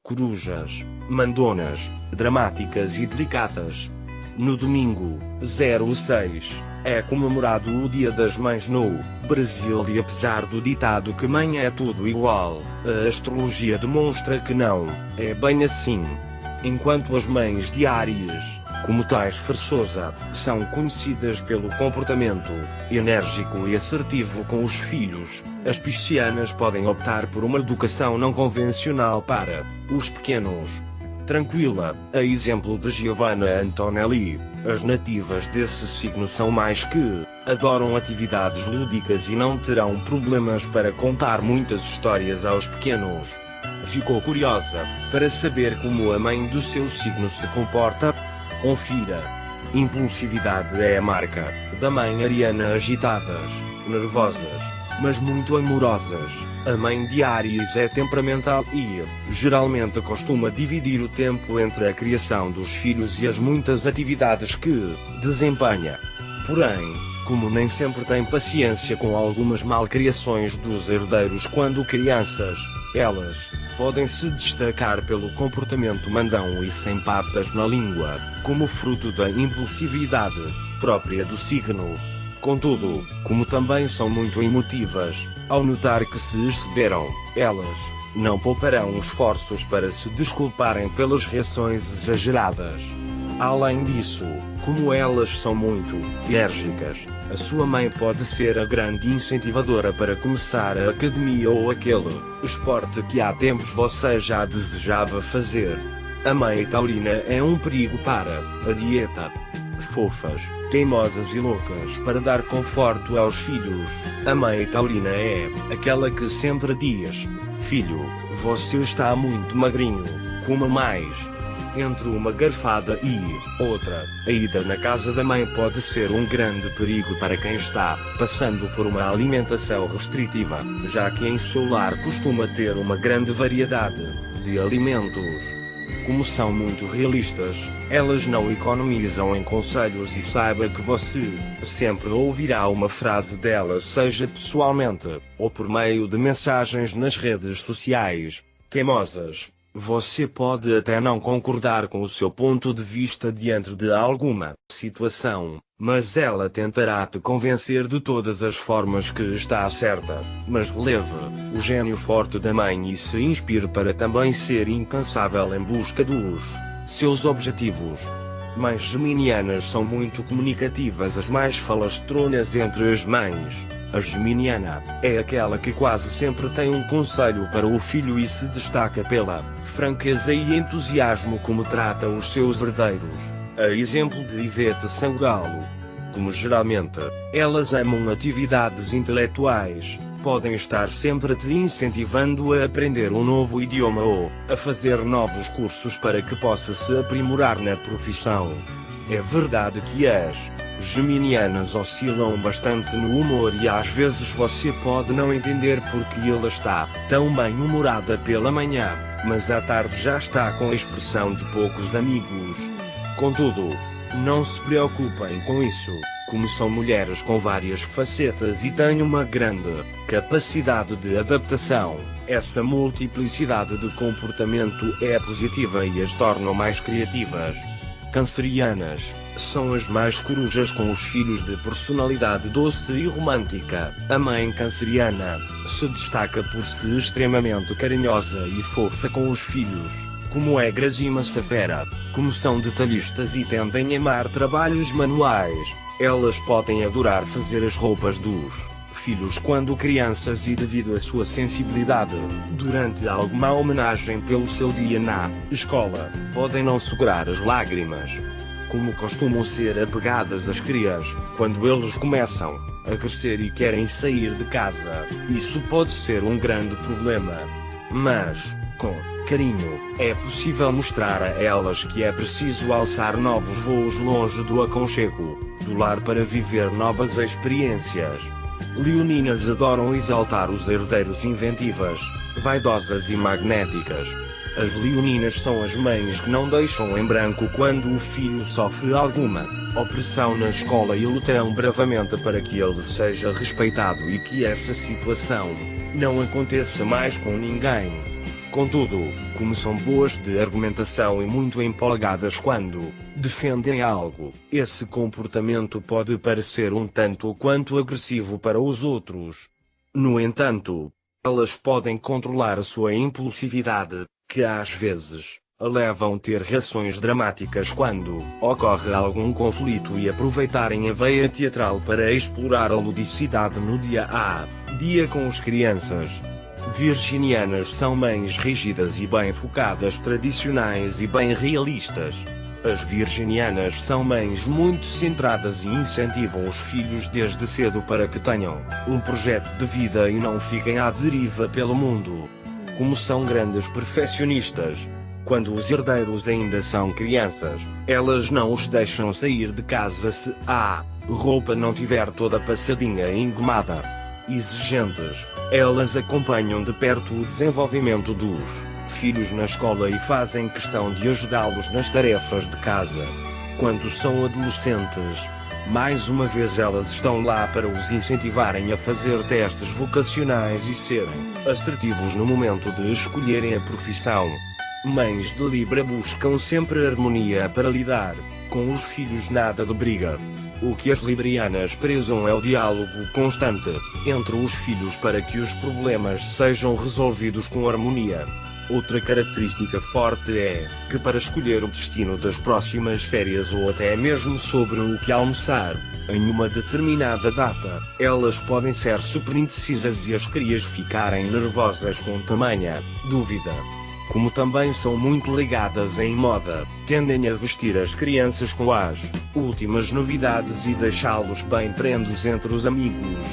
corujas, mandonas, dramáticas e delicadas. No domingo, 06, é comemorado o Dia das Mães no Brasil e apesar do ditado que mãe é tudo igual, a astrologia demonstra que não é bem assim. Enquanto as mães de Áries, como tais forçosa, são conhecidas pelo comportamento enérgico e assertivo com os filhos, as piscianas podem optar por uma educação não convencional para os pequenos. Tranquila, a exemplo de Giovanna Antonelli, as nativas desse signo são mais que adoram atividades lúdicas e não terão problemas para contar muitas histórias aos pequenos. Ficou curiosa para saber como a mãe do seu signo se comporta? Confira. Impulsividade é a marca da mãe ariana, agitadas, nervosas, mas muito amorosas. A mãe de Áries é temperamental e, geralmente, costuma dividir o tempo entre a criação dos filhos e as muitas atividades que desempenha. Porém, como nem sempre tem paciência com algumas malcriações dos herdeiros quando crianças, elas podem se destacar pelo comportamento mandão e sem papas na língua, como fruto da impulsividade própria do signo. Contudo, como também são muito emotivas, ao notar que se excederam, elas não pouparão esforços para se desculparem pelas reações exageradas. Além disso, como elas são muito enérgicas, a sua mãe pode ser a grande incentivadora para começar a academia ou aquele esporte que há tempos você já desejava fazer. A mãe taurina é um perigo para a dieta. Fofas, teimosas e loucas para dar conforto aos filhos. A mãe taurina é aquela que sempre diz: filho, você está muito magrinho, coma mais. Entre uma garfada e outra, a ida na casa da mãe pode ser um grande perigo para quem está passando por uma alimentação restritiva, já que em seu lar costuma ter uma grande variedade de alimentos. Como são muito realistas, elas não economizam em conselhos e saiba que você sempre ouvirá uma frase delas, seja pessoalmente ou por meio de mensagens nas redes sociais. Teimosas. Você pode até não concordar com o seu ponto de vista diante de alguma situação, mas ela tentará te convencer de todas as formas que está certa. Mas releve o gênio forte da mãe e se inspire para também ser incansável em busca dos seus objetivos. Mães geminianas são muito comunicativas, as mais falastronas entre as mães. A geminiana é aquela que quase sempre tem um conselho para o filho e se destaca pela franqueza e entusiasmo como trata os seus herdeiros. A exemplo de Ivete Sangalo. Como geralmente, elas amam atividades intelectuais, podem estar sempre te incentivando a aprender um novo idioma ou a fazer novos cursos para que possa se aprimorar na profissão. É verdade que as geminianas oscilam bastante no humor e às vezes você pode não entender porque ela está tão bem-humorada pela manhã, mas à tarde já está com a expressão de poucos amigos. Contudo, não se preocupem com isso, como são mulheres com várias facetas e têm uma grande capacidade de adaptação, essa multiplicidade de comportamento é positiva e as torna mais criativas. Cancerianas são as mais corujas com os filhos de personalidade doce e romântica. A mãe canceriana se destaca por ser extremamente carinhosa e fofa com os filhos, como é Grazi Massafera. Como são detalhistas e tendem a amar trabalhos manuais, elas podem adorar fazer as roupas dos filhos quando crianças e devido à sua sensibilidade, durante alguma homenagem pelo seu dia na escola, podem não segurar as lágrimas. Como costumam ser apegadas às crias, quando eles começam a crescer e querem sair de casa, isso pode ser um grande problema. Mas, com carinho, é possível mostrar a elas que é preciso alçar novos voos longe do aconchego do lar para viver novas experiências. Leoninas adoram exaltar os herdeiros inventivas, vaidosas e magnéticas. As leoninas são as mães que não deixam em branco quando o filho sofre alguma opressão na escola e lutarão bravamente para que ele seja respeitado e que essa situação não aconteça mais com ninguém. Contudo, como são boas de argumentação e muito empolgadas quando defendem algo, esse comportamento pode parecer um tanto quanto agressivo para os outros. No entanto, elas podem controlar a sua impulsividade, que às vezes a levam a ter reações dramáticas quando ocorre algum conflito e aproveitarem a veia teatral para explorar a ludicidade no dia a dia com as crianças. Virginianas são mães rígidas e bem focadas, tradicionais e bem realistas. As virginianas são mães muito centradas e incentivam os filhos desde cedo para que tenham um projeto de vida e não fiquem à deriva pelo mundo. Como são grandes perfeccionistas, quando os herdeiros ainda são crianças, elas não os deixam sair de casa se a roupa não tiver toda passadinha e engomada. Exigentes, elas acompanham de perto o desenvolvimento dos filhos na escola e fazem questão de ajudá-los nas tarefas de casa. Quando são adolescentes, mais uma vez elas estão lá para os incentivarem a fazer testes vocacionais e serem assertivos no momento de escolherem a profissão. Mães de Libra buscam sempre harmonia para lidar com os filhos, nada de briga. O que as librianas prezam é o diálogo constante entre os filhos para que os problemas sejam resolvidos com harmonia. Outra característica forte é que, para escolher o destino das próximas férias ou até mesmo sobre o que almoçar em uma determinada data, elas podem ser super indecisas e as crias ficarem nervosas com tamanha dúvida. Como também são muito ligadas em moda, tendem a vestir as crianças com as últimas novidades e deixá-los bem prendos entre os amigos.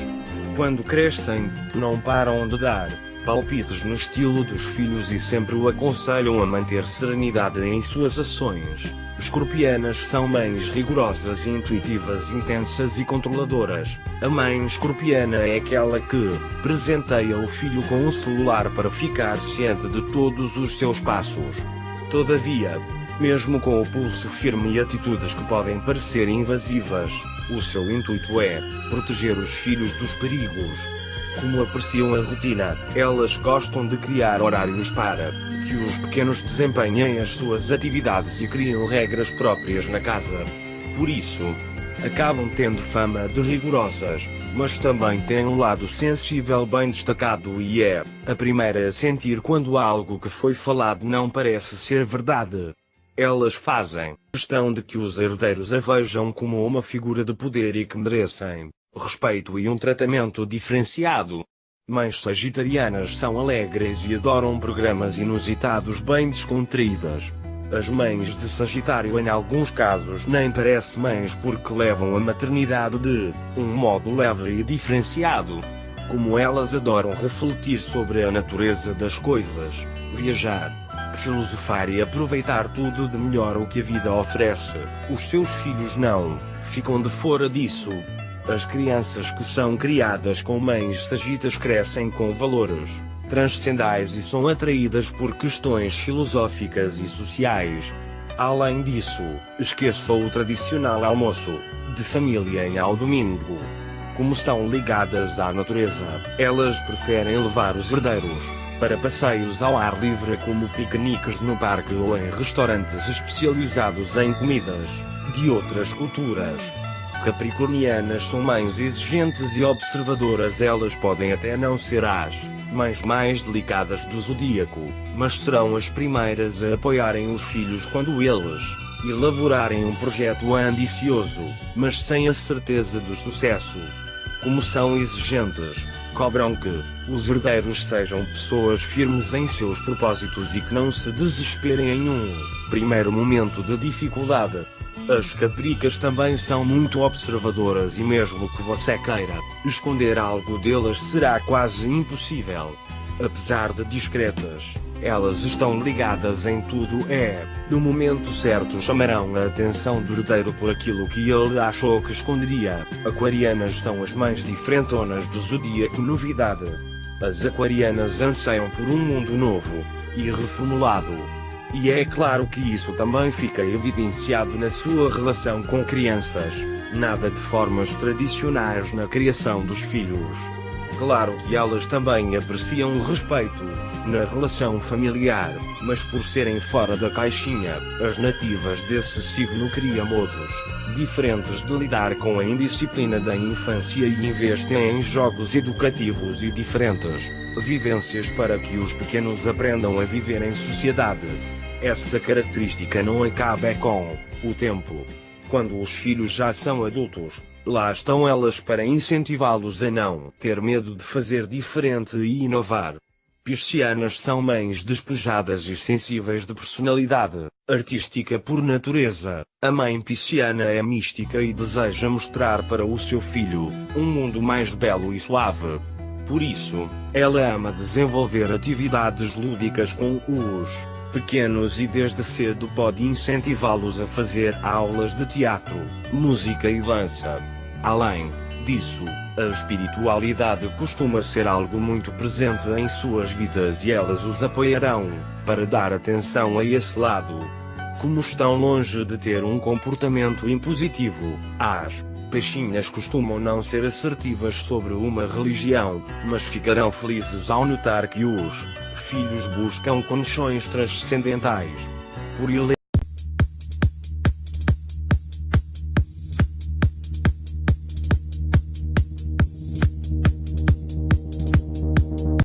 Quando crescem, não param de dar palpites no estilo dos filhos e sempre o aconselham a manter serenidade em suas ações. Escorpianas são mães rigorosas, intuitivas, intensas e controladoras. A mãe escorpiana é aquela que presenteia o filho com um celular para ficar ciente de todos os seus passos. Todavia, mesmo com o pulso firme e atitudes que podem parecer invasivas, o seu intuito é proteger os filhos dos perigos. Como apreciam a rotina, elas gostam de criar horários para que os pequenos desempenhem as suas atividades e criam regras próprias na casa. Por isso, acabam tendo fama de rigorosas, mas também têm um lado sensível bem destacado e é a primeira a sentir quando algo que foi falado não parece ser verdade. Elas fazem questão de que os herdeiros a vejam como uma figura de poder e que merecem respeito e um tratamento diferenciado. Mães sagitarianas são alegres e adoram programas inusitados bem descontraídas. As mães de Sagitário em alguns casos nem parecem mães porque levam a maternidade de um modo leve e diferenciado. Como elas adoram refletir sobre a natureza das coisas, viajar, filosofar e aproveitar tudo de melhor o que a vida oferece, os seus filhos não ficam de fora disso. As crianças que são criadas com mães sagitas crescem com valores transcendais e são atraídas por questões filosóficas e sociais. Além disso, esqueça o tradicional almoço de família ao domingo. Como são ligadas à natureza, elas preferem levar os herdeiros para passeios ao ar livre, como piqueniques no parque ou em restaurantes especializados em comidas de outras culturas. Capricornianas são mães exigentes e observadoras. Elas podem até não ser as mães mais delicadas do zodíaco, mas serão as primeiras a apoiarem os filhos quando eles elaborarem um projeto ambicioso, mas sem a certeza do sucesso. Como são exigentes, cobram que os herdeiros sejam pessoas firmes em seus propósitos e que não se desesperem em um primeiro momento de dificuldade. As capricas também são muito observadoras e mesmo que você queira esconder algo delas será quase impossível. Apesar de discretas, elas estão ligadas em tudo. No momento certo chamarão a atenção do herdeiro por aquilo que ele achou que esconderia. Aquarianas são as mais diferentonas do zodíaco. Novidade. As aquarianas anseiam por um mundo novo e reformulado. E é claro que isso também fica evidenciado na sua relação com crianças. Nada de formas tradicionais na criação dos filhos. Claro que elas também apreciam o respeito na relação familiar, mas por serem fora da caixinha, as nativas desse signo criam modos diferentes de lidar com a indisciplina da infância e investem em jogos educativos e diferentes vivências para que os pequenos aprendam a viver em sociedade. Essa característica não acaba com o tempo. Quando os filhos já são adultos, lá estão elas para incentivá-los a não ter medo de fazer diferente e inovar. Piscianas são mães despojadas e sensíveis de personalidade, artística por natureza. A mãe pisciana é mística e deseja mostrar para o seu filho um mundo mais belo e suave. Por isso, ela ama desenvolver atividades lúdicas com os pequenos e desde cedo pode incentivá-los a fazer aulas de teatro, música e dança. Além disso, a espiritualidade costuma ser algo muito presente em suas vidas e elas os apoiarão para dar atenção a esse lado. Como estão longe de ter um comportamento impositivo, as peixinhas costumam não ser assertivas sobre uma religião, mas ficarão felizes ao notar que os filhos buscam conexões transcendentais. Por ele